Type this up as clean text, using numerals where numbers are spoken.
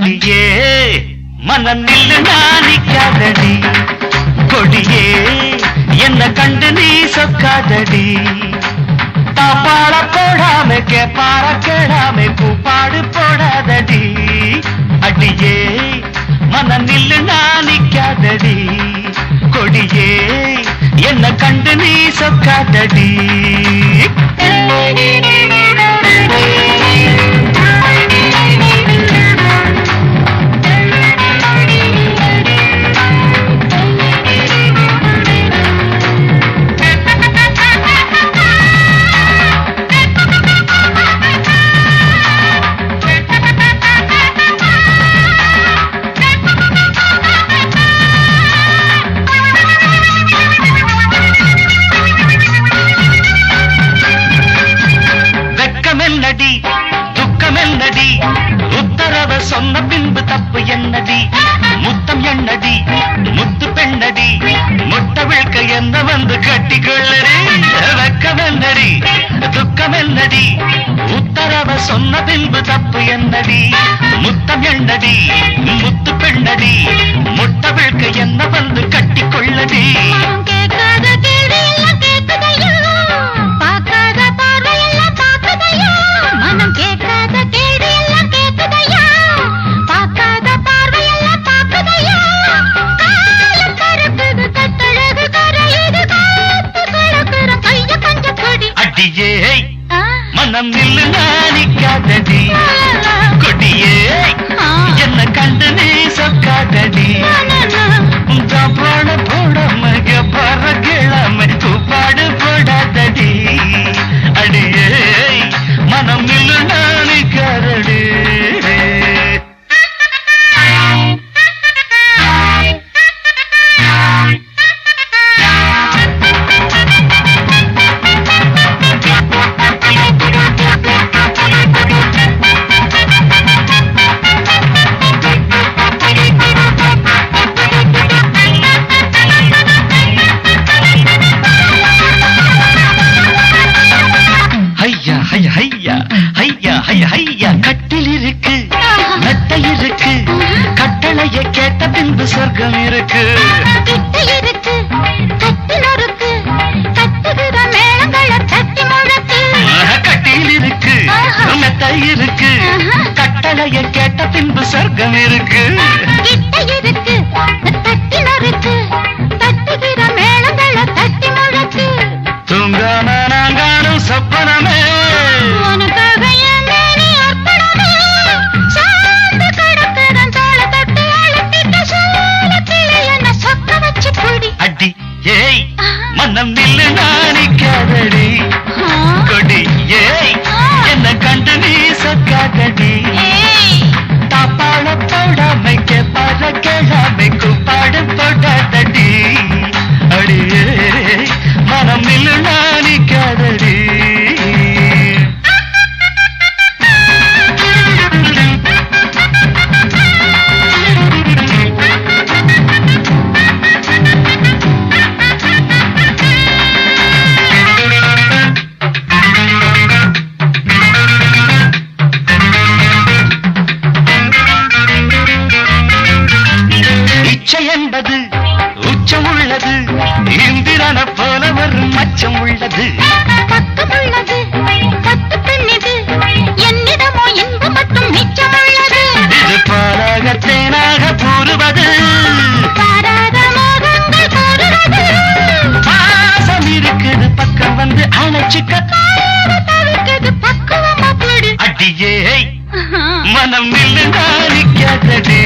அடியே மனம் நில்லு நாணிக்காதடி கொடியே என்ன கண்டு நீ சொக்காதடி தாப்பாள போடாம கேப்பார கேடாம கூப்பாடு போடாதடி அடியே மனம் நில்லு நாணிக்காதடி கொடியே என்ன கண்டு நீ சொக்காதடி துக்கமென்னடி உத்தரவ சொன்ன பின்பு தப்பு என்னடி முத்தம் என்னடி முத்து பெண்ணடி முட்டை விழ்க்க என்ன வந்து கட்டிக்கொள்ளடி வெக்கமென்னடி துக்கமென்னடி உத்தரவ சொன்ன பின்பு தப்பு என்னடி முத்தம் என்னடி முத்து பெண்ணடி முட்டை விழ்க்க என்ன வந்து கட்டிக்கொள்ளடி மனம் நில்லு நாணிக்காதடி கொடியே என்ன கண்டு நீ சொக்காதடி பாட போடாம பற கிழமை கூப்பாடு போடாதடி அடியே மனம் நில்லு நாணிக்காதடி கட்டில் இருக்கு மெத்தை இருக்கு கட்டளைய கேட்ட பின்பு சொர்க்கம் இருக்கு கட்டில் இருக்கு மெத்தை இருக்கு கட்டளைய கேட்ட பின்பு சொர்க்கம் இருக்கு தூங்காம நாங்கானும் சொப்பனமே ஏய் மனம் நில்லு நாணிக்காதடி கொடி ஏய் என்ன கண்டு நீ சொக்காதடி தாப்பாள போடாமை கேப்பார கேளாமை கூப்பாடு போடாதடி அடியே மனம் நில்லு நாணிக்காதடி என்பது உச்சம் உள்ளது இந்திரன போல வரும் மச்சம் உள்ளது பக்கம் உள்ளது பத்து பெண்ணிது என்னிடமோ இன்பம் மட்டும் மிச்சம் உள்ளது இது பாராக தேனாக கூறுவது பாராத மோகங்கள் கூறுவது பாசம் இருக்குது பக்கம் வந்து அணைச்சுக்க தவிர்க்கிறது பக்குவமா போடு அடியே மனம் நில்லு நாணிக்காதடி